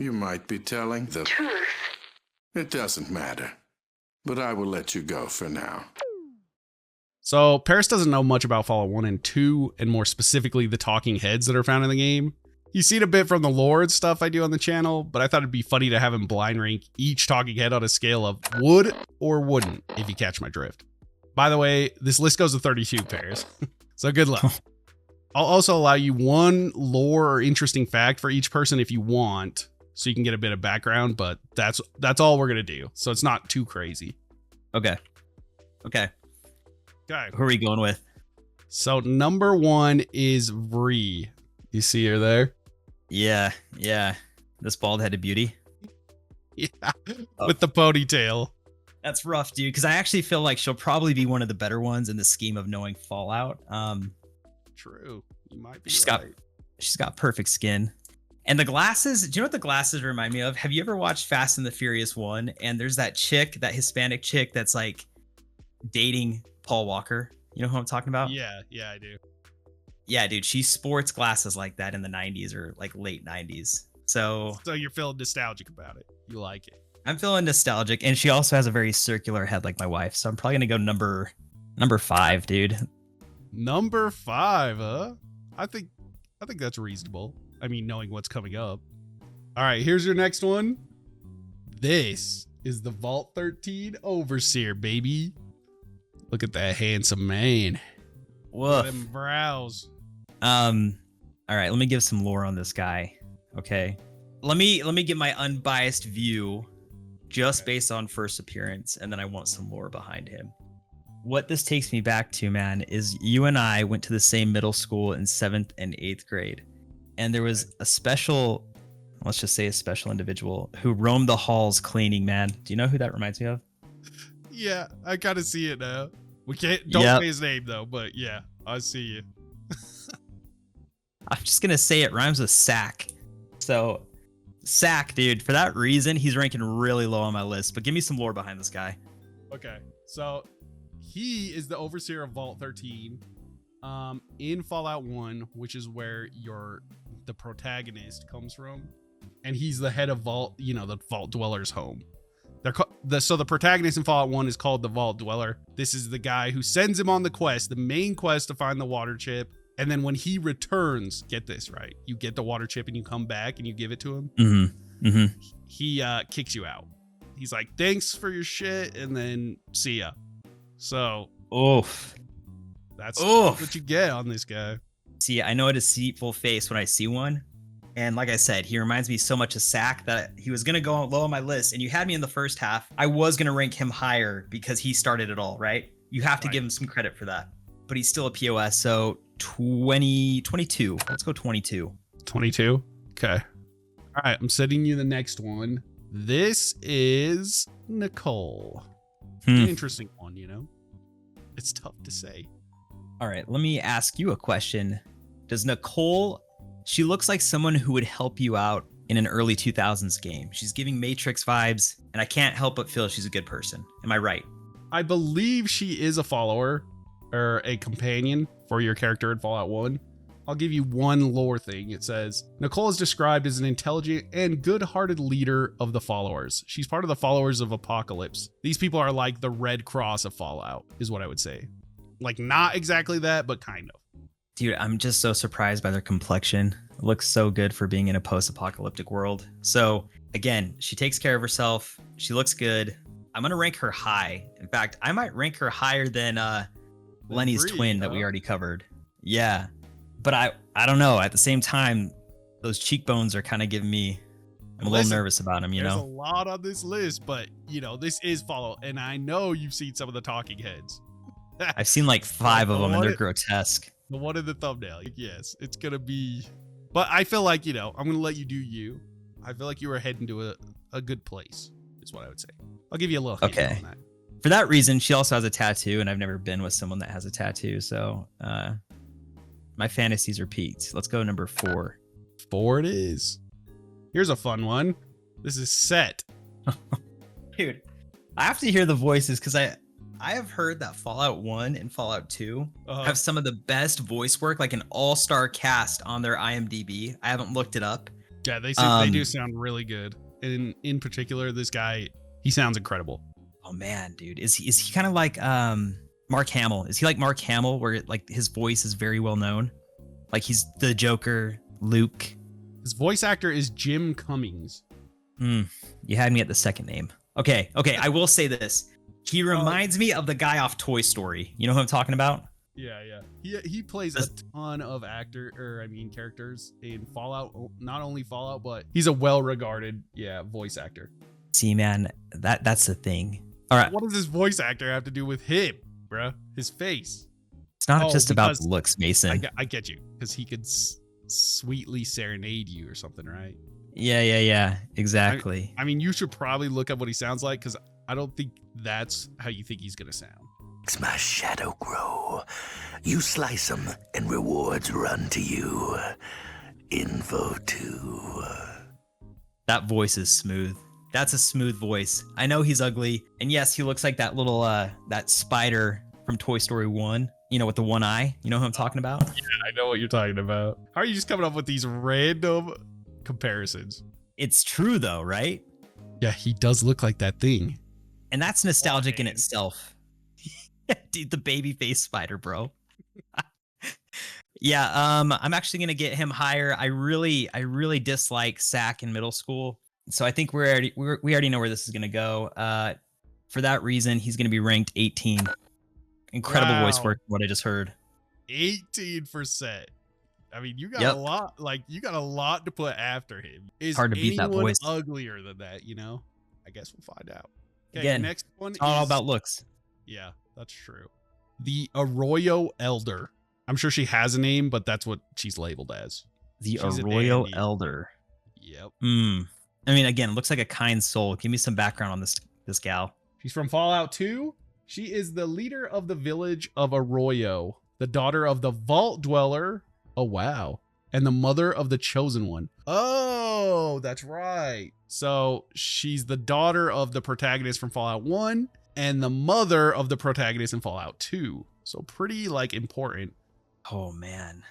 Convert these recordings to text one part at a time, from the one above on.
You might be telling the truth. It doesn't matter, but I will let you go for now. So Paris doesn't know much about Fallout 1 and 2, and more specifically the talking heads that are found in the game. He's seen a bit from the lore and stuff I do on the channel, but I thought it'd be funny to have him blind rank each talking head on a scale of would or wouldn't, if you catch my drift. By the way, this list goes to 32, Paris. So good luck. I'll also allow you one lore or interesting fact for each person if you want, so you can get a bit of background, but that's all we're gonna do. So it's not too crazy. Okay. Who are we going with? So number 1 is Vree. You see her there? Yeah. This bald-headed beauty. Yeah, with the ponytail. That's rough, dude, because I actually feel like she'll probably be one of the better ones in the scheme of knowing Fallout. True. You might be she's got perfect skin. And the glasses, do you know what the glasses remind me of? Have you ever watched Fast and the Furious 1? And there's that chick, that Hispanic chick that's like dating Paul Walker. You know who I'm talking about? Yeah, I do. Yeah, dude, she sports glasses like that in the 90s or like late 90s. So you're feeling nostalgic about it. You like it. I'm feeling nostalgic. And she also has a very circular head like my wife. So I'm probably going to go number 5, dude. Number 5, huh? I think that's reasonable. I mean, knowing what's coming up. All right, here's your next one. This is the Vault 13 Overseer, baby. Look at that handsome man. Woof. Them brows. All right, let me give some lore on this guy. Okay. Let me give my unbiased view just based on first appearance, and then I want some lore behind him. What this takes me back to, man, is you and I went to the same middle school in 7th and 8th grade. And there was a special individual who roamed the halls cleaning, man. Do you know who that reminds me of? Yeah, I kind of see it now. Don't say his name though, but yeah, I see you. I'm just going to say it rhymes with sack. So sack, dude, for that reason, he's ranking really low on my list, but give me some lore behind this guy. Okay. So he is the Overseer of Vault 13 in Fallout 1, which is where the protagonist comes from, and he's the head of Vault, the Vault Dweller's home. So the protagonist in Fallout 1 is called the Vault Dweller. This is the guy who sends him on the main quest to find the water chip, and then when he returns, get this right, you get the water chip and you come back and you give it to him. He kicks you out. He's like, thanks for your shit, and then see ya. So that's what you get on this guy. See, I know a deceitful face when I see one. And like I said, he reminds me so much of Sack that he was going to go low on my list. And you had me in the first half. I was going to rank him higher because he started it all, right? You have to give him some credit for that. But he's still a POS. So 22. Let's go 22. 22? Okay. All right. I'm sending you the next one. This is Nicole. Interesting one, It's tough to say. All right. Let me ask you a question. Does Nicole... She looks like someone who would help you out in an early 2000s game. She's giving Matrix vibes, and I can't help but feel she's a good person. Am I right? I believe she is a follower or a companion for your character in Fallout 1. I'll give you one lore thing. It says, Nicole is described as an intelligent and good-hearted leader of the followers. She's part of the followers of Apocalypse. These people are like the Red Cross of Fallout, is what I would say. Like, not exactly that, but kind of. Dude, I'm just so surprised by their complexion. It looks so good for being in a post-apocalyptic world. So, again, she takes care of herself. She looks good. I'm going to rank her high. In fact, I might rank her higher than Lenny's twin that we already covered. Yeah. But I don't know. At the same time, those cheekbones are kind of giving me... I'm a little nervous about them, There's a lot on this list, but, this is Fallout. And I know you've seen some of the talking heads. I've seen like 5 of them, and they're grotesque. The one in the thumbnail. Yes, it's going to be... But I feel like, I'm going to let you do you. I feel like you were heading to a good place, is what I would say. I'll give you a little hint on that. For that reason, she also has a tattoo, and I've never been with someone that has a tattoo, so my fantasies are peaked. Let's go number 4. 4 it is. Here's a fun one. This is Set. Dude, I have to hear the voices because I have heard that Fallout 1 and Fallout 2 have some of the best voice work, like an all-star cast on their IMDb. I haven't looked it up, Yeah, they do sound really good. And in particular, this guy, he sounds incredible. Oh man, dude, is he kind of like Mark Hamill? Is he like Mark Hamill, where like his voice is very well known? Like he's the Joker, Luke. His voice actor is Jim Cummings. You had me at the second name. Okay. I will say this. He reminds me of the guy off Toy Story. You know who I'm talking about? Yeah. He plays a ton of characters in Fallout. Not only Fallout, but he's a well-regarded, voice actor. See, man, that's the thing. All right. What does his voice actor have to do with him, bruh? His face. It's not just about the looks, Mason. I get you, because he could sweetly serenade you or something, right? Yeah. Exactly. I mean, you should probably look up what he sounds like, because I don't think that's how you think he's gonna sound. Makes my shadow grow. You slice 'em and rewards run to you. Info 2. That voice is smooth. That's a smooth voice. I know he's ugly, and yes, he looks like that little that spider from Toy Story 1. You know, with the one eye. You know who I'm talking about? Yeah, I know what you're talking about. How are you just coming up with these random comparisons? It's true though, right? Yeah, he does look like that thing. And that's nostalgic in itself. Dude, the baby face spider, bro. Yeah, I'm actually gonna get him higher. I really dislike Sack in middle school, so I think we already know where this is gonna go. For that reason, he's gonna be ranked 18. Incredible voice work. What I just heard. 18%. I mean, you got a lot. Like, you got a lot to put after him. Is hard to beat that voice. Uglier than that? You know. I guess we'll find out. Okay, Again, next one. It's all about looks. Yeah, that's true. The Arroyo Elder. I'm sure she has a name, but that's what she's labeled as. The Arroyo Elder. Yep. I mean, again, looks like a kind soul. Give me some background on this gal. She's from Fallout 2. She is the leader of the village of Arroyo, the daughter of the Vault Dweller. Oh, wow. And the mother of the Chosen One. Oh, that's right. So she's the daughter of the protagonist from Fallout 1 and the mother of the protagonist in Fallout 2. So pretty, like, important. Oh, man.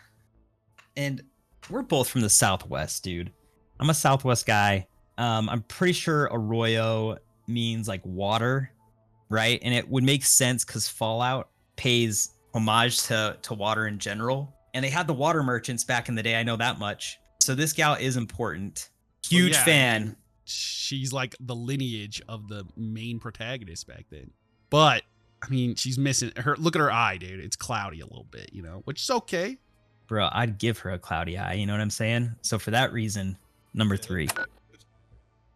And we're both from the Southwest, dude. I'm a Southwest guy. I'm pretty sure Arroyo means, like, water, right? And it would make sense because Fallout pays homage to water in general. And they had the water merchants back in the day. I know that much. So this gal is important. Huge fan. I mean, she's like the lineage of the main protagonist back then. But I mean, she's missing her. Look at her eye, dude. It's cloudy a little bit, you know, which is okay. Bro, I'd give her a cloudy eye. You know what I'm saying? So for that reason, number 3.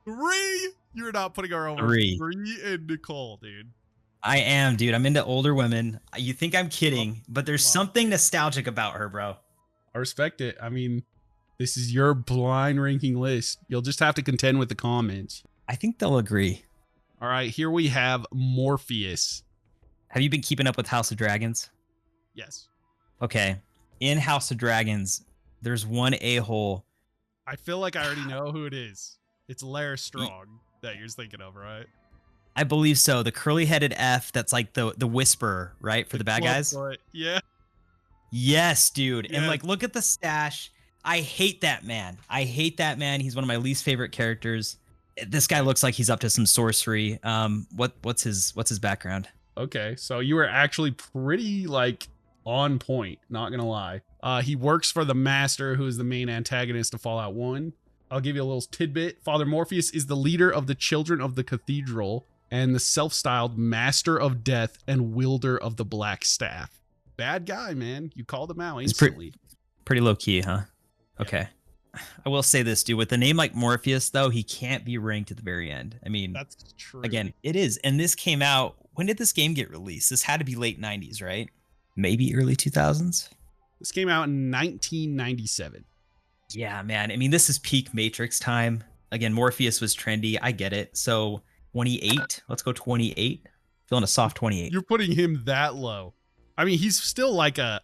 3? You're not putting her over 3 and Nicole, dude. I am, dude. I'm into older women. You think I'm kidding, but there's something nostalgic about her, bro. I respect it. I mean, this is your blind ranking list. You'll just have to contend with the comments. I think they'll agree. All right, here we have Morpheus. Have you been keeping up with House of Dragons? Yes. Okay. In House of Dragons, there's one a-hole. I feel like I already know who it is. It's Lair Strong that you're thinking of, right? I believe so. The curly-headed F that's like the whisperer, right? For the bad guys? Yeah. Yes, dude. Yes. And like, look at the stash. I hate that man. He's one of my least favorite characters. This guy looks like he's up to some sorcery. What's his background? Okay, so you were actually pretty like on point, not gonna lie. He works for the Master, who is the main antagonist of Fallout 1. I'll give you a little tidbit. Father Morpheus is the leader of the Children of the Cathedral and the self-styled Master of Death and wielder of the Black Staff. Bad guy, man. You called him out instantly. Pretty low key, huh? Okay. Yeah. I will say this, dude. With a name like Morpheus, though, he can't be ranked at the very end. I mean, that's true. Again, it is. And this came out. When did this game get released? This had to be late 90s, right? Maybe early 2000s? This came out in 1997. Yeah, man. I mean, this is peak Matrix time. Again, Morpheus was trendy. I get it. So 28. Let's go 28. Feeling a soft 28. You're putting him that low. I mean, he's still like looking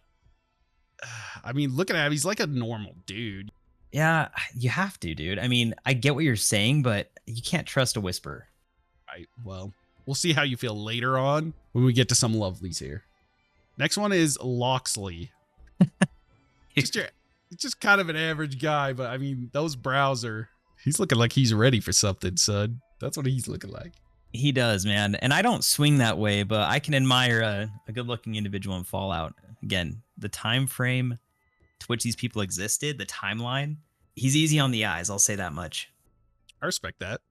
at him, he's like a normal dude. Yeah, you have to, dude. I mean, I get what you're saying, but you can't trust a whisper. Right. Well, we'll see how you feel later on when we get to some lovelies here. Next one is Loxley. just kind of an average guy, but I mean, those brows are, he's looking like he's ready for something, son. That's what he's looking like. He does, man. And I don't swing that way, but I can admire a good-looking individual in Fallout. Again, the time frame to which these people existed, the timeline, he's easy on the eyes. I'll say that much. I respect that.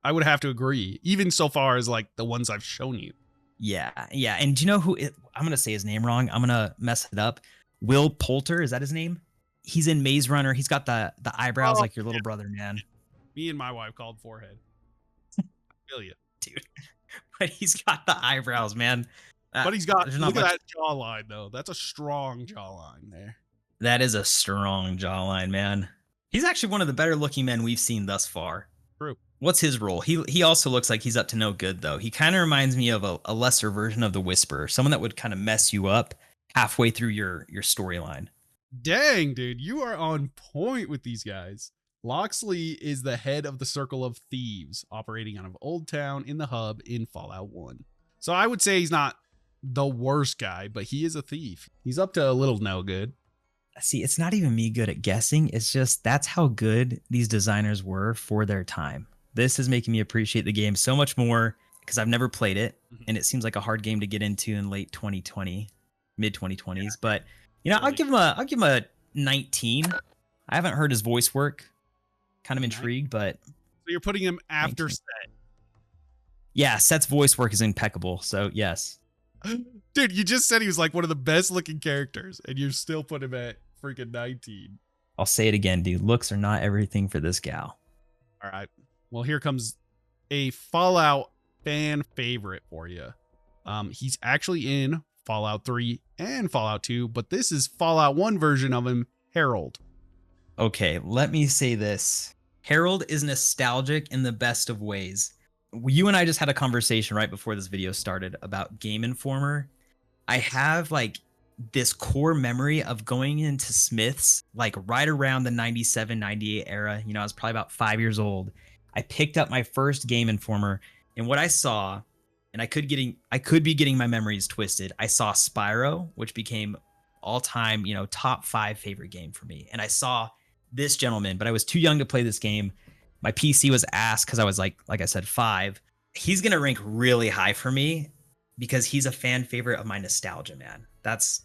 I would have to agree, even so far as like the ones I've shown you. Yeah. And do you know who I'm going to say his name wrong. I'm going to mess it up. Will Poulter, is that his name? He's in Maze Runner. He's got the eyebrows like your little brother, man. Me and my wife called forehead. I feel you. Dude. But he's got the eyebrows, man. But he's got, look at much... that jawline, though. That's a strong jawline there. That is a strong jawline, man. He's actually one of the better looking men we've seen thus far. True. What's his role? He also looks like he's up to no good, though. He kind of reminds me of a lesser version of the Whisperer, someone that would kind of mess you up halfway through your storyline. Dang, dude, you are on point with these guys. Loxley is the head of the Circle of Thieves, operating out of Old Town in the hub in Fallout 1. So I would say he's not the worst guy, but he is a thief. He's up to a little no good. See, it's not even me good at guessing. It's just that's how good these designers were for their time. This is making me appreciate the game so much more because I've never played it, and it seems like a hard game to get into in late 2020, mid 2020s. Yeah. But you know, I'll give him a 19. I haven't heard his voice work. Kind of intrigued, but so you're putting him after 19. Set. Yeah, Set's voice work is impeccable. So yes. Dude, you just said he was like one of the best looking characters, and you still put him at freaking 19. I'll say it again, dude. Looks are not everything for this gal. All right. Well, here comes a Fallout fan favorite for you. He's actually in Fallout 3 and Fallout 2, but this is Fallout 1 version of him, Harold. Okay, let me say this. Harold is nostalgic in the best of ways. You and I just had a conversation right before this video started about Game Informer. I have like this core memory of going into Smith's like right around the 97, 98 era. You know, I was probably about 5 years old. I picked up my first Game Informer, and what I saw, and I could be getting my memories twisted. I saw Spyro, which became all-time, you know, top 5 favorite game for me. And I saw this gentleman, but I was too young to play this game. My PC was ass because I was like I said, 5. He's gonna rank really high for me because he's a fan favorite of my nostalgia, man. That's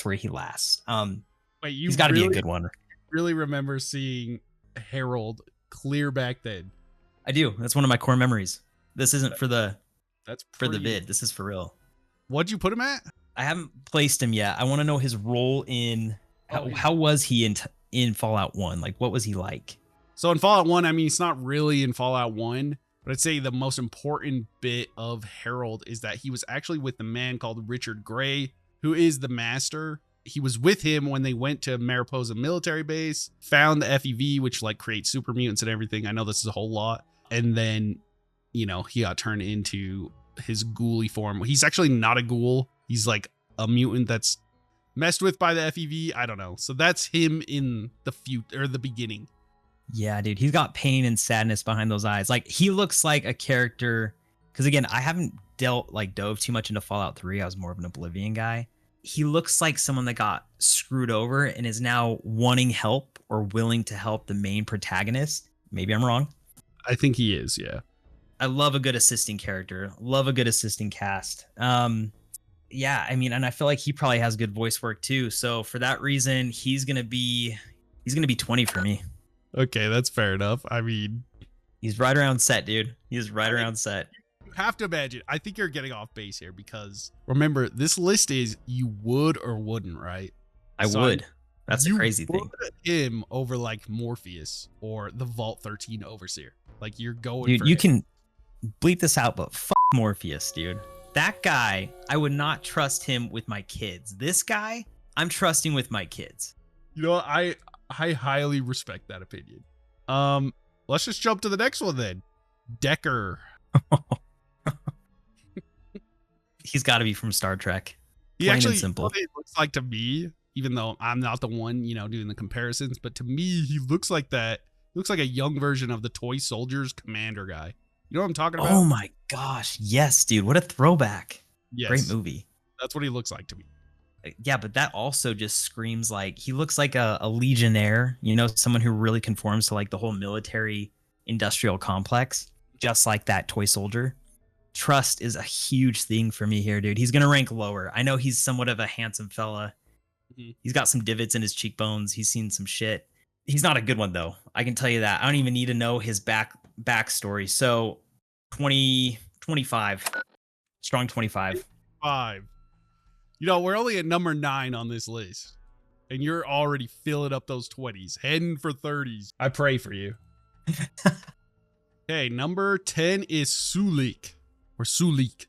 where he lasts. Wait, he's got to be a good one. Really remember seeing Harold clear back then? I do. That's one of my core memories. This isn't for the pretty... vid. This is for real. What'd you put him at? I haven't placed him yet. I want to know his role in how was he in Fallout 1? Like, what was he like? So in Fallout 1, I mean, it's not really in Fallout 1, but I'd say the most important bit of Harold is that he was actually with a man called Richard Gray, who is the Master. He was with him when they went to Mariposa military base, found the FEV, which like creates super mutants and everything. I know this is a whole lot. And then, you know, he got turned into his ghouly form. He's actually not a ghoul. He's like a mutant that's messed with by the FEV. I don't know. So that's him in the beginning. Yeah, dude, he's got pain and sadness behind those eyes. Like, he looks like a character, because again, I haven't dove too much into Fallout 3. I was more of an Oblivion guy. He looks like someone that got screwed over and is now wanting help or willing to help the main protagonist. Maybe I'm wrong. I think he is, yeah. I love a good assisting character. Love a good assisting cast. Yeah, I mean, and I feel like he probably has good voice work too. So for that reason, he's gonna be 20 for me. Okay, that's fair enough. I mean, he's right around Set, dude. He's right around Set. You have to imagine. I think you're getting off base here because remember, this list is you would or wouldn't, right? I would. That's a crazy thing. Him over like Morpheus or the Vault 13 Overseer. Like you're going. Dude, for you him. Can bleep this out, but fuck Morpheus, dude. That guy, I would not trust him with my kids. This guy, I'm trusting with my kids. You know, I highly respect that opinion. Let's just jump to the next one then. Decker. He's got to be from Star Trek. He Plain actually, and simple. what it looks like to me, even though I'm not the one, you know, doing the comparisons, but to me, he looks like that. He looks like a young version of the Toy Soldiers Commander guy. You know what I'm talking about? Oh my gosh. Yes, dude. What a throwback. Yes. Great movie. That's what he looks like to me. Yeah, but that also just screams like he looks like a legionnaire, you know, someone who really conforms to like the whole military industrial complex, just like that toy soldier. Trust is a huge thing for me here, dude. He's going to rank lower. I know he's somewhat of a handsome fella. He's got some divots in his cheekbones. He's seen some shit. He's not a good one, though. I can tell you that. I don't even need to know his backstory. So 25. Strong 25. 5. You know, we're only at number 9 on this list. And you're already filling up those 20s, heading for 30s. I pray for you. Okay, number 10 is Suik. Or Suik.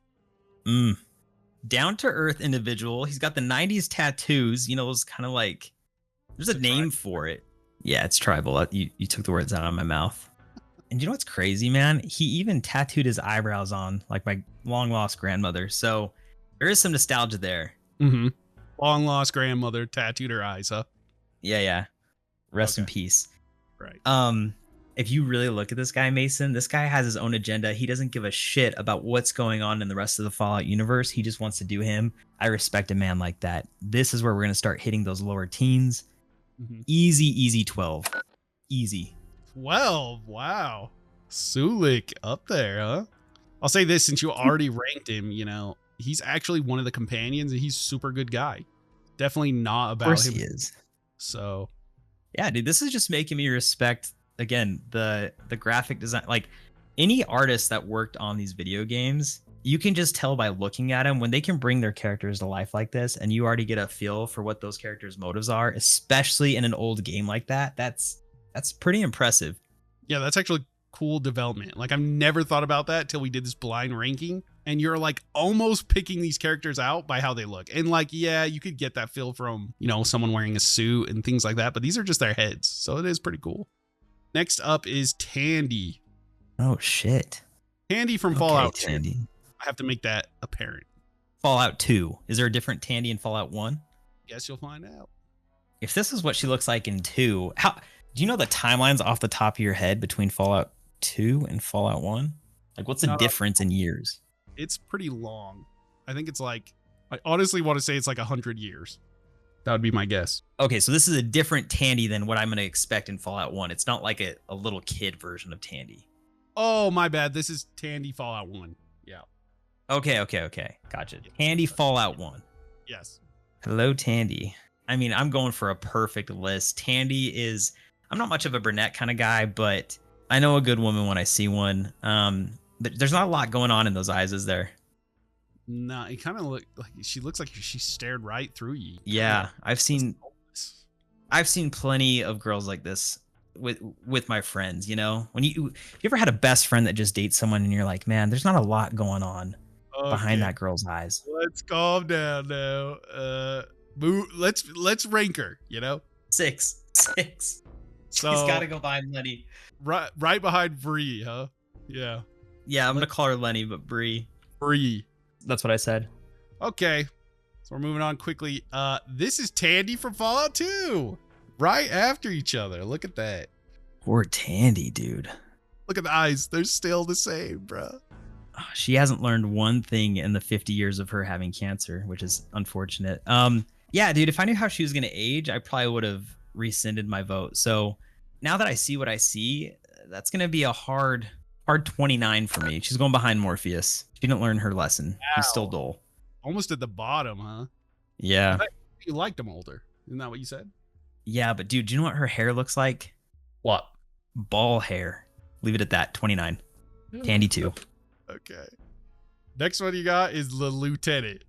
Down to earth individual. He's got the 90s tattoos. You know, those kind of like, there's a name for it. Yeah, it's tribal. You took the words out of my mouth. And you know what's crazy, man? He even tattooed his eyebrows on, like my long lost grandmother. So there is some nostalgia there. Long lost grandmother tattooed her eyes, huh? Yeah. Rest in peace. Right. If you really look at this guy, Mason, this guy has his own agenda. He doesn't give a shit about what's going on in the rest of the Fallout universe. He just wants to do him. I respect a man like that. This is where we're going to start hitting those lower teens. Easy 12. Easy. 12. Wow. Sulik up there, huh? I'll say this, since you already ranked him, you know, he's actually one of the companions and he's super good guy. Definitely not about him. Of course he is. So. Yeah, dude, this is just making me respect, again, the graphic design. Like any artist that worked on these video games, you can just tell by looking at them when they can bring their characters to life like this, and you already get a feel for what those characters' motives are, especially in an old game like that. That's pretty impressive. Yeah, that's actually cool development. Like I've never thought about that till we did this blind ranking, and you're like almost picking these characters out by how they look. And like, yeah, you could get that feel from, you know, someone wearing a suit and things like that, but these are just their heads. So it is pretty cool. Next up is Tandy. Oh shit. Tandy from Fallout 2. Tandy. I have to make that apparent. Fallout 2. Is there a different Tandy in Fallout 1? Guess you'll find out. If this is what she looks like in 2, how do you know the timelines off the top of your head between Fallout 2 and Fallout 1? Like what's the difference in years? It's pretty long. I think it's like, I honestly want to say it's like 100 years. That would be my guess. Okay, so this is a different Tandy than what I'm going to expect in Fallout 1. It's not like a little kid version of Tandy. Oh, my bad. This is Tandy Fallout 1. Yeah. Okay. Gotcha. Tandy Fallout 1. Yes. Hello, Tandy. I mean, I'm going for a perfect list. Tandy is, I'm not much of a brunette kind of guy, but I know a good woman when I see one. But there's not a lot going on in those eyes, is there? No, it kind of looks like she stared right through you. Yeah, I've seen plenty of girls like this with my friends, you know? When you ever had a best friend that just dates someone and you're like, man, there's not a lot going on behind that girl's eyes. Let's calm down now. Let's rank her, you know? 6. So She's got to go behind Lenny. Right behind Bree, huh? Yeah. Yeah, I'm going to call her Lenny, but Bree. That's what I said. Okay. So we're moving on quickly. This is Tandy from Fallout 2. Right after each other. Look at that. Poor Tandy, dude. Look at the eyes. They're still the same, bro. She hasn't learned one thing in the 50 years of her having cancer, which is unfortunate. Yeah, dude, if I knew how she was going to age, I probably would have rescinded my vote. So now that I see what I see, that's going to be a hard 29 for me. She's going behind Morpheus. She didn't learn her lesson. Wow. He's still dull. Almost at the bottom, huh? Yeah. You liked him older. Isn't that what you said? Yeah, but dude, do you know what her hair looks like? What? Ball hair. Leave it at that. 29. Tandy 2. Okay. Next one you got is the Lieutenant.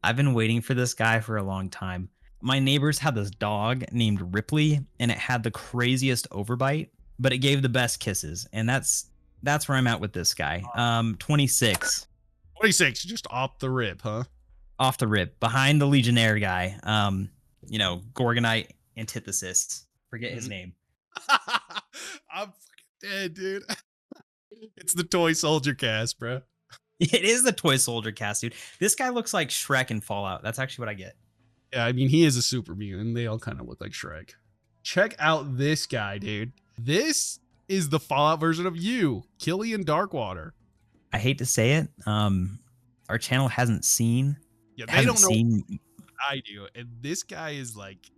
I've been waiting for this guy for a long time. My neighbors had this dog named Ripley, and it had the craziest overbite, but it gave the best kisses. And that's where I'm at with this guy. 26. 26, just off the rip, huh? Off the rip. Behind the Legionnaire guy. You know, Gorgonite Antithesis. Forget his name. I'm fucking dead, dude. It's the Toy Soldier cast, bro. It is the Toy Soldier cast, dude. This guy looks like Shrek in Fallout. That's actually what I get. Yeah, I mean, he is a super mutant. They all kind of look like Shrek. Check out this guy, dude. This is the Fallout version of you, Killian Darkwater. I hate to say it. Our channel hasn't seen. Yeah, they don't know. I do. And this guy is like,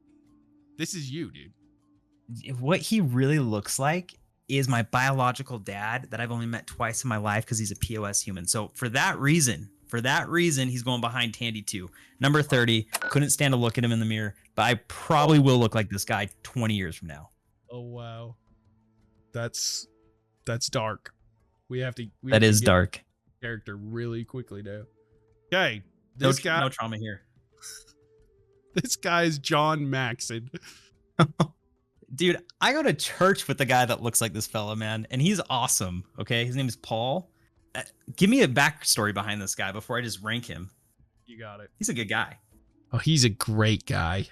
this is you, dude. What he really looks like is my biological dad that I've only met twice in my life because he's a POS human. So for that reason, he's going behind Tandy too. Number 30. Couldn't stand to look at him in the mirror, but I probably will look like this guy 20 years from now. Oh wow. That's dark. We have to That is dark. Character really quickly now. Okay. No trauma here. This guy's John Maxon. Dude, I go to church with the guy that looks like this fella, man, and he's awesome. Okay, his name is Paul. Give me a backstory behind this guy before I just rank him. You got it. He's a good guy. Oh, he's a great guy.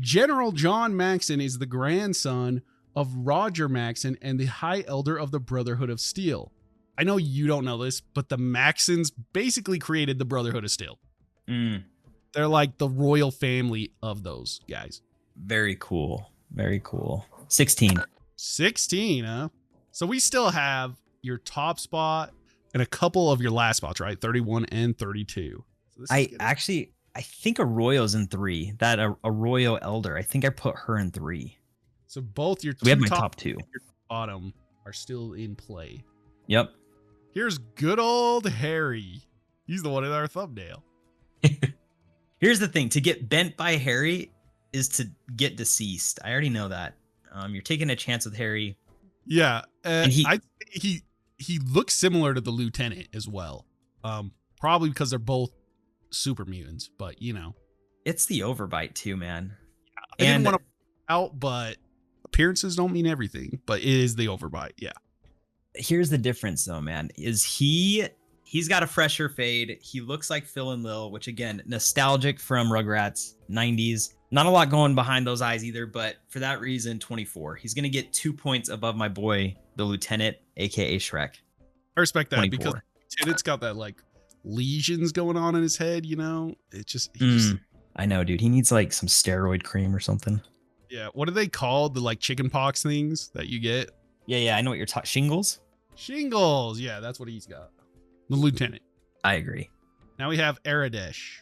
General John Maxon is the grandson of Roger Maxon and the High Elder of the Brotherhood of Steel. I know you don't know this, but the Maxons basically created the Brotherhood of Steel. They're like the royal family of those guys. Very cool. Very cool. 16. 16, huh? So we still have your top spot and a couple of your last spots, right? 31 and 32. So I think Arroyo's in 3. That Arroyo Elder. I think I put her in 3. So both your we have my top 2. And your bottom are still in play. Yep. Here's good old Harry. He's the one in our thumbnail. Here's the thing. To get bent by Harry is to get deceased. I already know that. You're taking a chance with Harry. Yeah. And he looks similar to the lieutenant as well. Probably because they're both super mutants, but you know. It's the overbite too, man. I didn't want to out, but appearances don't mean everything, but it is the overbite. Yeah. Here's the difference though, man, is he's got a fresher fade. He looks like Phil and Lil, which again, nostalgic from Rugrats 90s. Not a lot going behind those eyes either, but for that reason, 24. He's going to get 2 points above my boy, the Lieutenant, aka Shrek. I respect that 24. because Lieutenant's got that like lesions going on in his head, you know? It's just, I know, dude. He needs like some steroid cream or something. Yeah. What are they called? The like chicken pox things that you get? Yeah. I know what you're talking. Shingles? Shingles. Yeah, that's what he's got. The Lieutenant. I agree. Now we have Aradesh.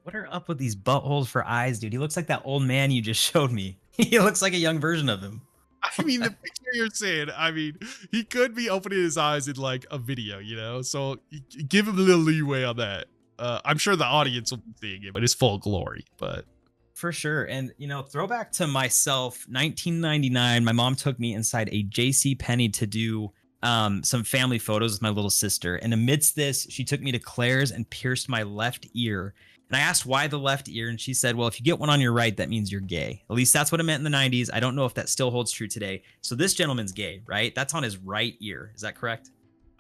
What are up with these buttholes for eyes, dude? He looks like that old man you just showed me. He looks like a young version of him. I mean, the picture you're saying, I mean, he could be opening his eyes in like a video, you know? So give him a little leeway on that. I'm sure the audience will be seeing it, but it's full glory. But for sure. And, you know, throwback to myself, 1999, my mom took me inside a J.C. Penney to do some family photos with my little sister. And amidst this, she took me to Claire's and pierced my left ear. And I asked why the left ear, and she said, well, if you get one on your right, that means you're gay. At least that's what it meant in the 90s. I don't know if that still holds true today. So this gentleman's gay, right? That's on his right ear. Is that correct?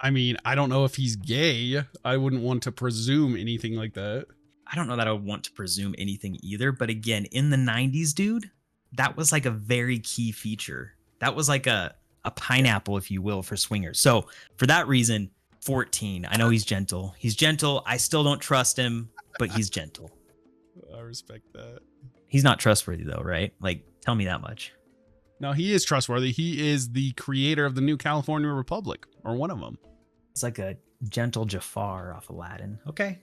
I mean, I don't know if he's gay. I wouldn't want to presume anything like that. I don't know that I would want to presume anything either. But again, in the 90s, dude, that was like a very key feature. That was like a pineapple, if you will, for swingers. So for that reason, 14. I know he's gentle. He's gentle. I still don't trust him, but he's gentle. I respect that. He's not trustworthy though, right? Like, tell me that much. No, he is trustworthy. He is the creator of the New California Republic, or one of them. It's like a gentle Jafar off Aladdin. Okay.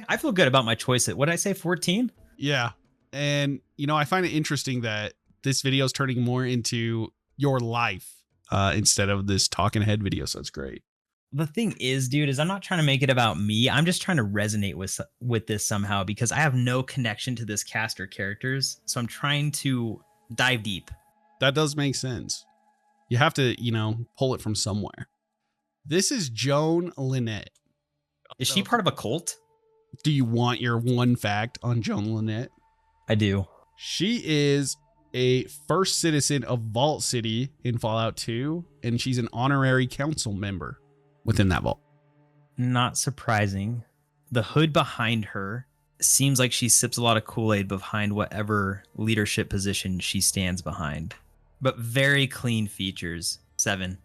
I feel good about my choice. What did I say, 14? Yeah. And, you know, I find it interesting that this video is turning more into your life instead of this talking head video. So it's great. The thing is, dude, is I'm not trying to make it about me. I'm just trying to resonate with this somehow because I have no connection to this cast or characters. So I'm trying to dive deep. That does make sense. You have to, you know, pull it from somewhere. This is Joan Lynette. Is she part of a cult? Do you want your one fact on Joan Lynette? I do. She is a first citizen of Vault City in Fallout 2, and she's an honorary council member within that vault. Not surprising. The hood behind her seems like she sips a lot of Kool-Aid behind whatever leadership position she stands behind. But very clean features. 7.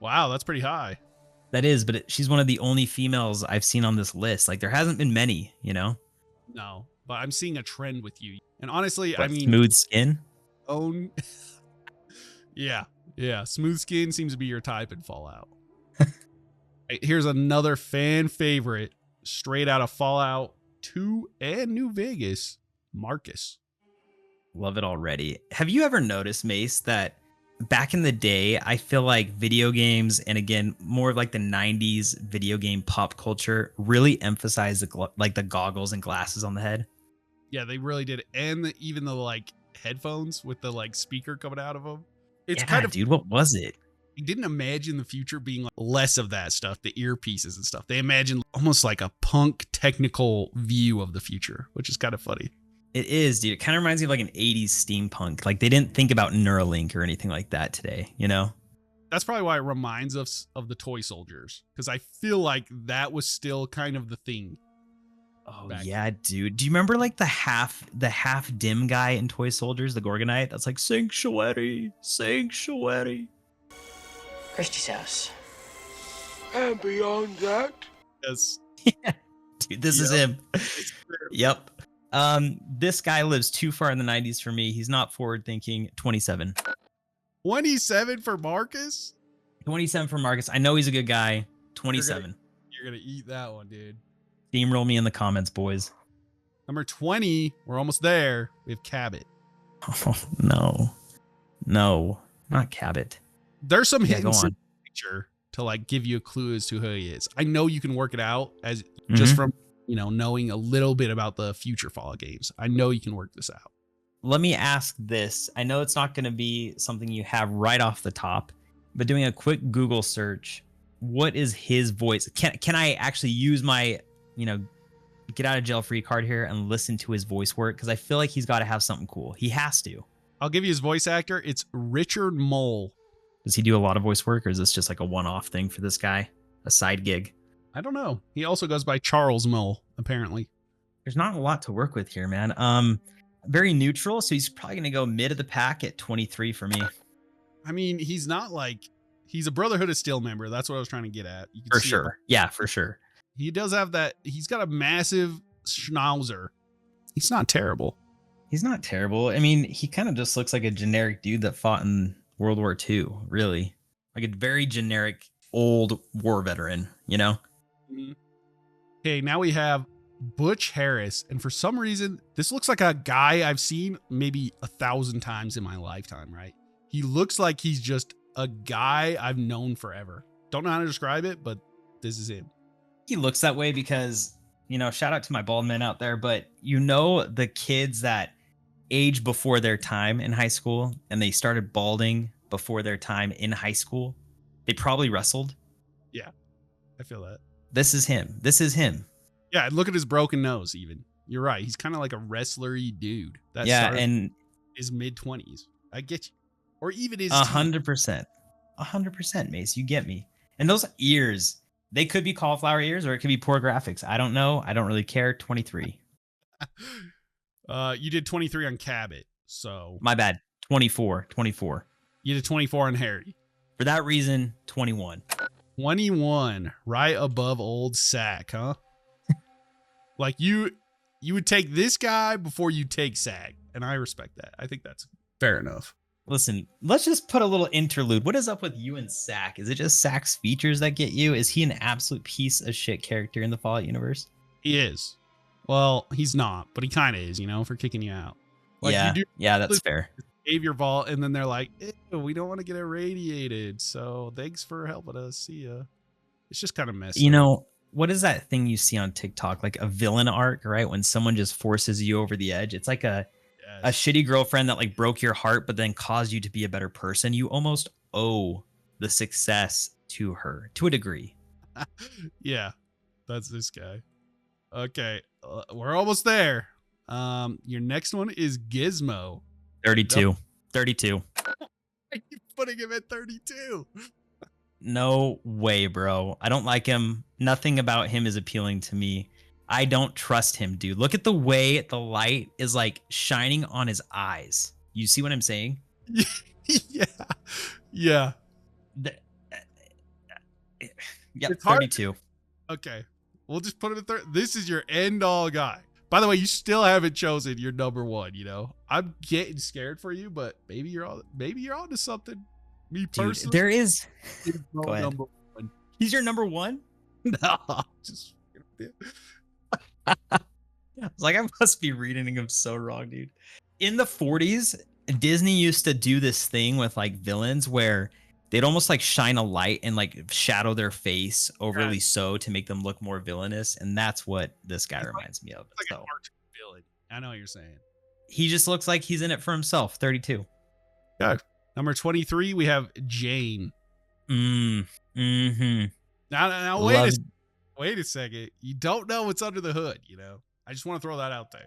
Wow, that's pretty high. That is, but she's one of the only females I've seen on this list. Like, there hasn't been many, you know? No, but I'm seeing a trend with you. And honestly, What, I mean... smooth skin? Own... Yeah. Smooth skin seems to be your type in Fallout. Here's another fan favorite, straight out of Fallout 2 and New Vegas. Marcus. Love it already. Have you ever noticed, Mace, that back in the day, I feel like video games, and again, more of like the 90s video game pop culture, really emphasized the goggles and glasses on the head? Yeah, they really did. And even the like headphones with the like speaker coming out of them. It's Yeah, kind of, dude, what was it? I didn't imagine the future being like less of that stuff, the earpieces and stuff. They imagined almost like a punk technical view of the future, which is kind of funny. It is, dude. It kind of reminds me of like an 80s steampunk. Like they didn't think about Neuralink or anything like that today, you know? That's probably why it reminds us of the toy soldiers, because I feel like that was still kind of the thing. Oh yeah, dude. Do you remember like the half dim guy in Toy Soldiers, the Gorgonite? That's like sanctuary. Christie's house. And beyond that, Yes. Yeah, dude, this is him. Yep. This guy lives too far in the 90s for me. He's not forward thinking. 27. 27 for Marcus? 27 for Marcus. I know he's a good guy. 27. You're going to eat that one, dude. Steamroll me in the comments, boys. Number 20, we're almost there. We have Cabbit. Oh, no. No, not Cabbit. There's some Yeah, go hints in on. the picture to like give you a clue as to who he is. I know you can work it out as just from, knowing a little bit about the future Fallout games. I know you can work this out. Let me ask this. I know it's not going to be something you have right off the top, but doing a quick Google search, what is his voice? Can I actually use my, get out of jail free card here and listen to his voice work? Because I feel like he's got to have something cool. He has to. I'll give you his voice actor. It's Richard Mole. Does he do a lot of voice work, or is this just like a one-off thing for this guy? A side gig? I don't know. He also goes by Charles Mole, apparently. There's not a lot to work with here, man. Very neutral, so he's probably going to go mid of the pack at 23 for me. I mean, he's not like, he's a Brotherhood of Steel member. That's what I was trying to get at. You can For see sure. it. Yeah, for sure. He does have that. He's got a massive schnauzer. He's not terrible. He's not terrible. I mean, he kind of just looks like a generic dude that fought in World War II, really. Like a very generic old war veteran, you know? Okay, now we have Butch Harris. And for some reason, this looks like a guy I've seen maybe 1,000 times in my lifetime, right? He looks like he's just a guy I've known forever. Don't know how to describe it, but this is him. He looks that way because, shout out to my bald men out there, but the kids that age before their time in high school and they started balding before their time in high school, they probably wrestled. Yeah, I feel that. This is him. Yeah, look at his broken nose even. You're right. He's kind of like a wrestler-y dude. That Yeah, started and his mid-20s. I get you. Or even his 100%. 100%, Mace. You get me. And those ears, they could be cauliflower ears or it could be poor graphics. I don't know. I don't really care. 23. You did 23 on Cabbit, so My bad. 24. you did 24 on Harry. For that reason, 21. 21, right above old Sack, huh? Like you would take this guy before you take Sack, and I respect that. I think that's fair enough. Listen, let's just put a little interlude. What is up with you and Sack? Is it just Sack's features that get you? Is he an absolute piece of shit character in the Fallout universe? He is. Well, he's not, but he kind of is, for kicking you out. Like yeah, you do yeah, that's fair. save your vault, and then they're like, ew, we don't want to get irradiated, so thanks for helping us. See ya. It's just kind of messy. What is that thing you see on TikTok? Like a villain arc, right? When someone just forces you over the edge. It's like a shitty girlfriend that like broke your heart, but then caused you to be a better person. You almost owe the success to her to a degree. Yeah, that's this guy. Okay, we're almost there. Your next one is Gizmo. 32. 32. I keep putting him at 32. No way, bro. I don't like him. Nothing about him is appealing to me. I don't trust him, dude. Look at the way the light is like shining on his eyes. You see what I'm saying? Yeah. Yep, It's hard 32. Okay, we'll just put him at 30. This is your end all guy. By the way, you still haven't chosen your number one. I'm getting scared for you, but maybe you're onto something. Me personally, Dude, there is. Gizmo Go ahead. number one. He's your number one? No, just I was like, I must be reading him so wrong, dude. In the 40s, Disney used to do this thing with like villains where they'd almost like shine a light and like shadow their face overly so to make them look more villainous. And that's what this guy reminds me of. Like So a cartoon villain. I know what you're saying. he just looks like he's in it for himself. 32. Yeah. Number 23, we have Jane. Mm-hmm. Now wait a second. You don't know what's under the hood, you know? I just want to throw that out there.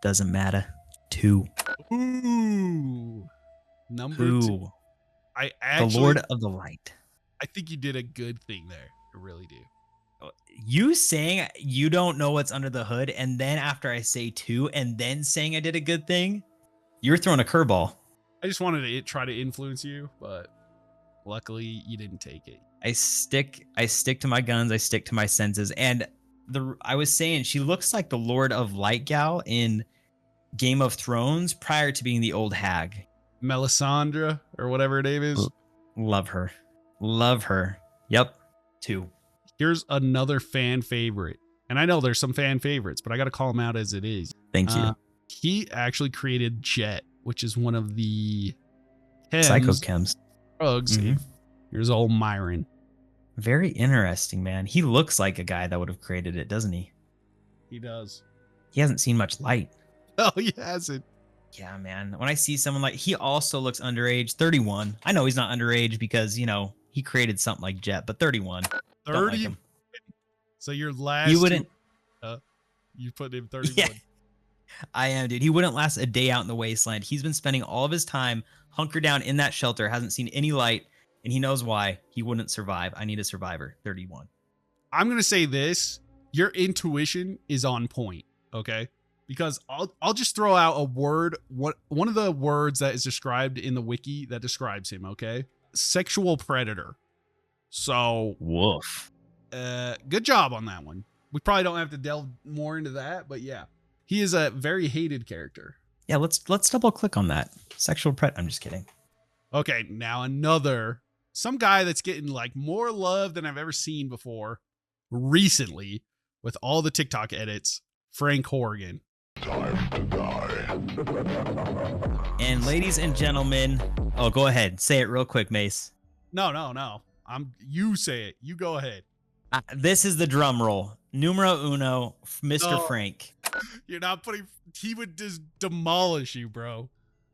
Doesn't matter. 2. Ooh. Number 2. I actually, the Lord of the Light. I think you did a good thing there. I really do. You saying you don't know what's under the hood, and then after I say 2, and then saying I did a good thing, you're throwing a curveball. I just wanted to try to influence you, but luckily you didn't take it. I stick to my guns. I stick to my senses. And I was saying she looks like the Lord of Light gal in Game of Thrones prior to being the old hag. Melisandre or whatever her name is. Love her. Yep. 2. Here's another fan favorite. And I know there's some fan favorites, but I got to call him out as it is. Thank you. He actually created Jet, which is one of the psychochems drugs. Mm-hmm. Here's old Myron. Very interesting, man. He looks like a guy that would have created it, doesn't he? He does. He hasn't seen much light. Oh, he hasn't. Yeah, man. When I see someone like, he also looks underage. 31. I know he's not underage because, you know, he created something like Jet, but 31. 30. Like so your last. You wouldn't. You put him 31. Yeah, I am, dude. He wouldn't last a day out in the wasteland. He's been spending all of his time hunkered down in that shelter, hasn't seen any light, and he knows why. He wouldn't survive. I need a survivor. 31. I'm going to say this. Your intuition is on point, okay? Because I'll just throw out a word, one of the words that is described in the wiki that describes him, okay? Sexual predator. So, woof. Good job on that one. We probably don't have to delve more into that, but yeah. He is a very hated character. Yeah, let's double click on that. Sexual pret. I'm just kidding. Okay, now some guy that's getting like more love than I've ever seen before recently with all the TikTok edits, Frank Horrigan. Time to die. And ladies and gentlemen, oh, go ahead. Say it real quick, Mace. No. You say it. You go ahead. This is the drum roll. Numero uno, Mr. Frank. You're not putting. He would just demolish you, bro.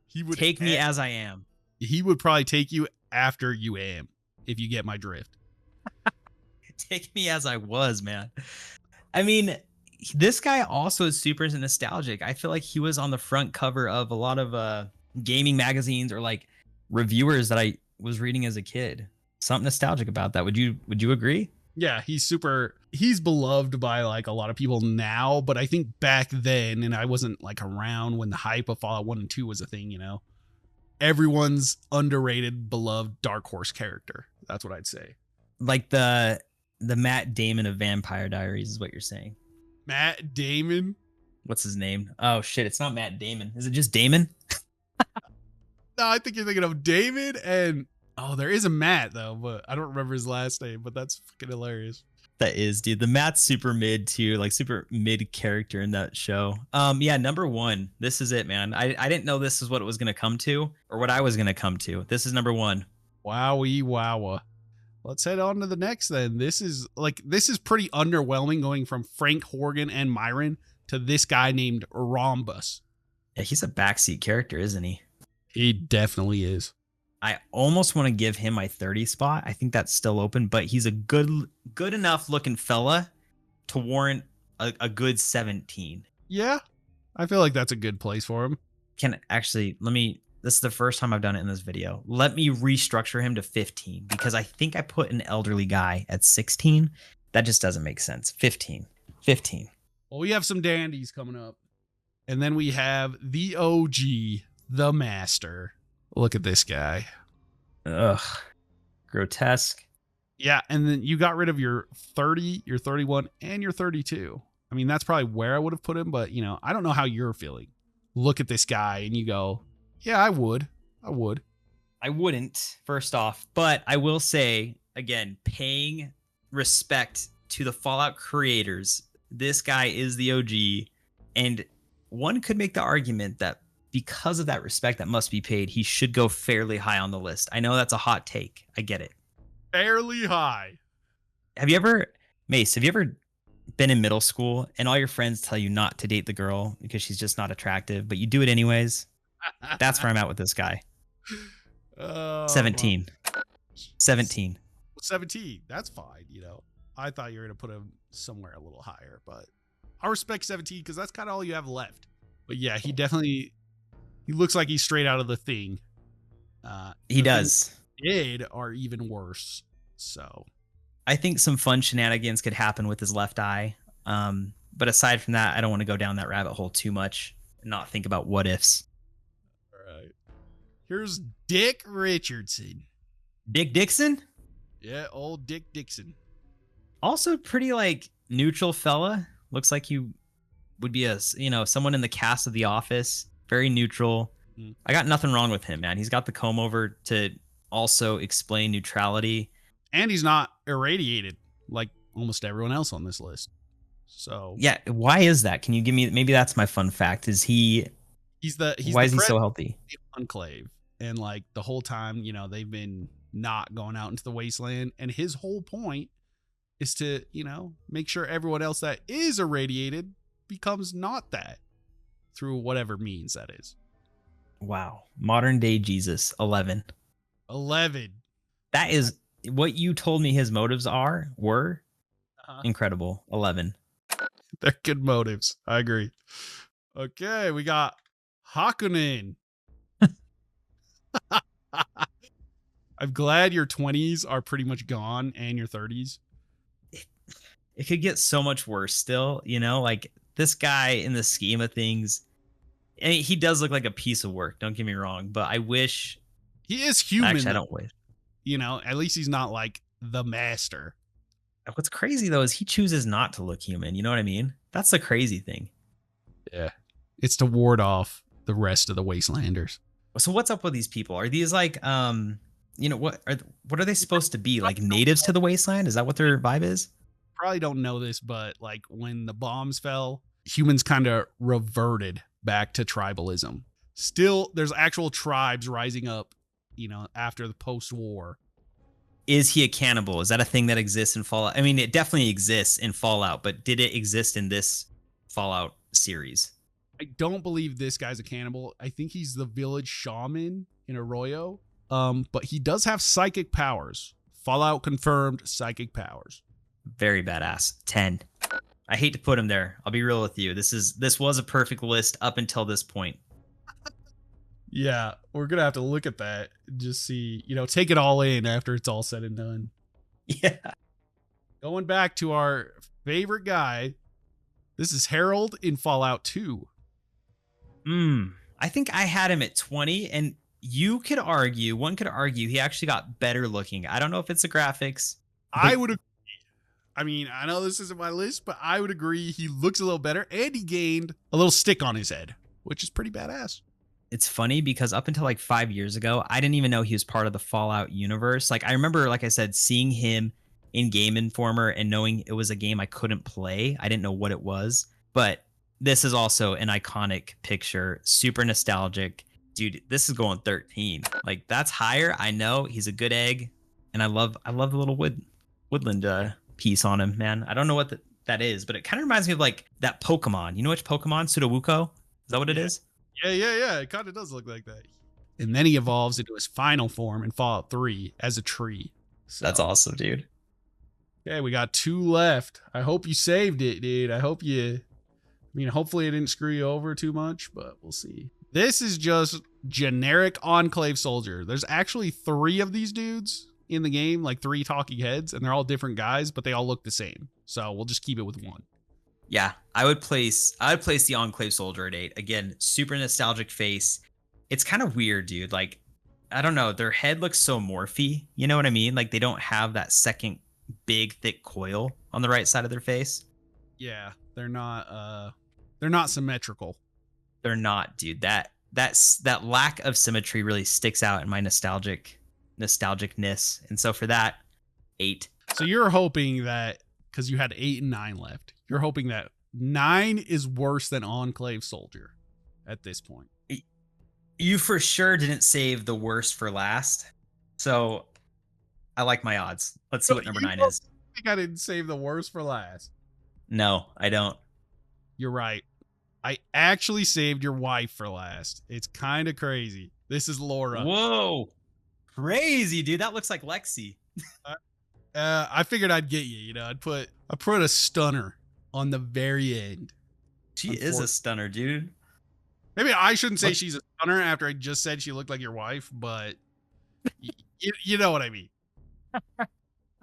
He would take me as I am. He would probably take you after you am, if you get my drift. Take me as I was, man. I mean, this guy also is super nostalgic. I feel like he was on the front cover of a lot of gaming magazines or like reviewers that I was reading as a kid. Something nostalgic about that. Would you agree? Yeah, he's beloved by like a lot of people now, but I think back then, and I wasn't like around when the hype of Fallout 1 and 2 was a thing, you know, everyone's underrated, beloved Dark Horse character. That's what I'd say. Like the Matt Damon of Vampire Diaries is what you're saying. Matt Damon? What's his name? Oh shit, it's not Matt Damon. Is it just Damon? No, I think you're thinking of David and there is a Matt though, but I don't remember his last name, but that's fucking hilarious. That is, dude. The Matt's super mid too, like super mid character in that show. Yeah, number 1. This is it, man. I didn't know this is what it was gonna come to, or what I was gonna come to. This is number 1. Wowie wowa. Let's head on to the next then. This is pretty underwhelming going from Frank Horrigan and Myron to this guy named Rhombus. Yeah, he's a backseat character, isn't he? He definitely is. I almost want to give him my 30 spot. I think that's still open, but he's a good enough looking fella to warrant a good 17. Yeah, I feel like that's a good place for him. This is the first time I've done it in this video. Let me restructure him to 15 because I think I put an elderly guy at 16. That just doesn't make sense. 15. Well, we have some dandies coming up. And then we have the OG, the Master. Look at this guy. Ugh. Grotesque. Yeah, and then you got rid of your 30, your 31, and your 32. I mean, that's probably where I would have put him, but, you know, I don't know how you're feeling. Look at this guy, and you go, yeah, I would. I wouldn't, first off, but I will say, again, paying respect to the Fallout creators, this guy is the OG, And one could make the argument that because of that respect that must be paid, he should go fairly high on the list. I know that's a hot take. I get it. Fairly high. Have you ever been in middle school and all your friends tell you not to date the girl because she's just not attractive, but you do it anyways? That's where I'm at with this guy. 17. Well, 17. 17. That's fine. I thought you were going to put him somewhere a little higher, but I respect 17 because that's kind of all you have left. But yeah, he looks like he's straight out of the thing. He does. Did are even worse. So I think some fun shenanigans could happen with his left eye. But aside from that, I don't want to go down that rabbit hole too much and not think about what ifs. All right. Here's Dick Richardson. Dick Dixon? Yeah, old Dick Dixon. Also pretty neutral fella. Looks like you would be someone in the cast of The Office. Very neutral. I got nothing wrong with him, man. He's got the comb over to also explain neutrality. And he's not irradiated like almost everyone else on this list. So yeah, why is that? Can you give me? Maybe that's my fun fact. Is he? Why is he so healthy? Enclave, and the whole time, they've been not going out into the wasteland, and his whole point is to make sure everyone else that is irradiated becomes not that through whatever means that is. Wow, modern day Jesus. 11. That is what you told me his motives were incredible. 11. They're good motives. I agree. Okay, we got Hakin. I'm glad your 20s are pretty much gone and your 30s. It could get so much worse still, this guy in the scheme of things. I mean, he does look like a piece of work. Don't get me wrong, but I wish he is human. Actually, I don't wish. At least he's not like the master. What's crazy though is he chooses not to look human. You know what I mean? That's the crazy thing. Yeah. It's to ward off the rest of the Wastelanders. So what's up with these people? Are these what are they supposed to be? Like natives to the wasteland? Is that what their vibe is? Probably don't know this, but when the bombs fell, humans kind of reverted back to tribalism. Still, there's actual tribes rising up, after the post-war. Is he a cannibal? Is that a thing that exists in Fallout? I mean, it definitely exists in Fallout, but did it exist in this Fallout series? I don't believe this guy's a cannibal. I think he's the village shaman in Arroyo. But he does have psychic powers. Fallout confirmed psychic powers. Very badass. 10. I hate to put him there. I'll be real with you. This was a perfect list up until this point. Yeah, we're going to have to look at that and just see, take it all in after it's all said and done. Yeah. Going back to our favorite guy, this is Harold in Fallout 2. I think I had him at 20, and one could argue he actually got better looking. I don't know if it's the graphics. I would agree. I mean, I know this isn't my list, but I would agree he looks a little better, and he gained a little stick on his head, which is pretty badass. It's funny because up until 5 years ago, I didn't even know he was part of the Fallout universe. I remember, like I said, seeing him in Game Informer and knowing it was a game I couldn't play. I didn't know what it was, but this is also an iconic picture, super nostalgic. Dude, this is going 13. That's higher. I know he's a good egg, and I love the little woodland piece on him, man. I don't know what that is, but it kind of reminds me of that Pokemon. You know which Pokemon? Sudowoodo? Is that what it is? Yeah. It kind of does look like that. And then he evolves into his final form in Fallout 3 as a tree. So, that's awesome, dude. Okay, we got 2 left. I hope you saved it, dude. Hopefully it didn't screw you over too much, but we'll see. This is just generic Enclave Soldier. There's actually 3 of these dudes in the game, 3 talking heads, and they're all different guys, but they all look the same. So we'll just keep it with 1. Yeah, I would place the Enclave Soldier at 8. Again, super nostalgic face. It's kind of weird, dude. I don't know. Their head looks so morphy. You know what I mean? They don't have that second big, thick coil on the right side of their face. Yeah, they're not symmetrical. They're not, dude. That lack of symmetry really sticks out in my nostalgicness. And so for that, 8. So you're hoping that, because you had 8 and 9 left, you're hoping that 9 is worse than Enclave Soldier at this point. You for sure didn't save the worst for last. So I like my odds. Let's see what number 9 is. I think I didn't save the worst for last. No, I don't. You're right. I actually saved your wife for last. It's kind of crazy. This is Laura. Whoa. Crazy, dude. That looks like Lexi. I figured I'd get you. You know, I put a stunner on the very end. She is a stunner, dude. Maybe I shouldn't say she's a stunner after I just said she looked like your wife, but you know what I mean.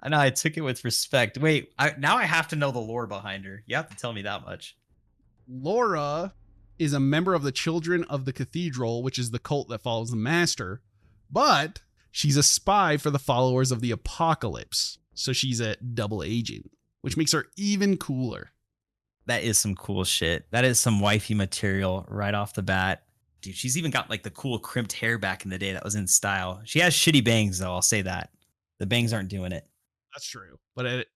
I know, I took it with respect. Wait, now I have to know the lore behind her. You have to tell me that much. Laura is a member of the Children of the Cathedral, which is the cult that follows the Master, but she's a spy for the followers of the Apocalypse. So she's a double agent, which makes her even cooler. That is some cool shit. That is some wifey material right off the bat. Dude, she's even got like the cool crimped hair back in the day that was in style. She has shitty bangs, though. I'll say that. The bangs aren't doing it. That's true. But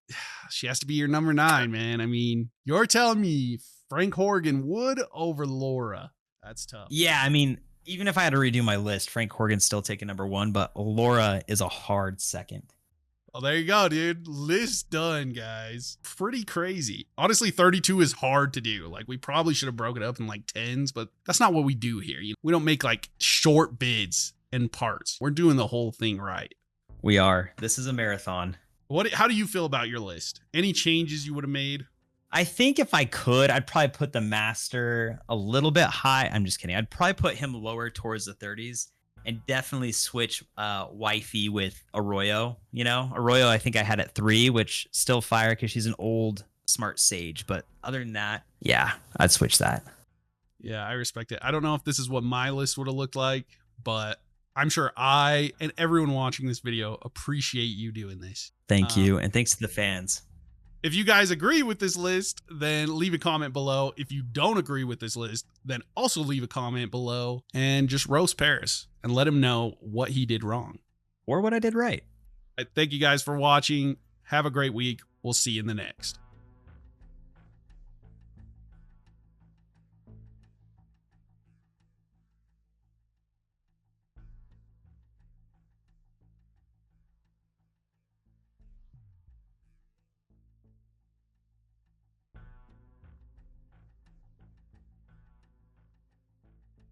she has to be your number 9, man. I mean, you're telling me Frank Horrigan would over Laura. That's tough. Yeah, I mean, even if I had to redo my list, Frank Horrigan's still taking number 1, but Laura is a hard second. Well, there you go, dude. List done, guys. Pretty crazy. Honestly, 32 is hard to do. Like, we probably should have broken it up in like 10s, but that's not what we do here. You know, we don't make like short bids and parts. We're doing the whole thing right. We are. This is a marathon. How do you feel about your list? Any changes you would have made? I think if I could, I'd probably put the Master a little bit high. I'm just kidding. I'd probably put him lower towards the 30s and definitely switch wifey with Arroyo. You know, Arroyo, I think I had at 3, which still fire because she's an old, smart sage. But other than that, yeah, I'd switch that. Yeah, I respect it. I don't know if this is what my list would have looked like, but I'm sure I and everyone watching this video appreciate you doing this. Thank you. And thanks to the fans. If you guys agree with this list, then leave a comment below. If you don't agree with this list, then also leave a comment below and just roast Paris and let him know what he did wrong. Or what I did right. Thank you guys for watching. Have a great week. We'll see you in the next.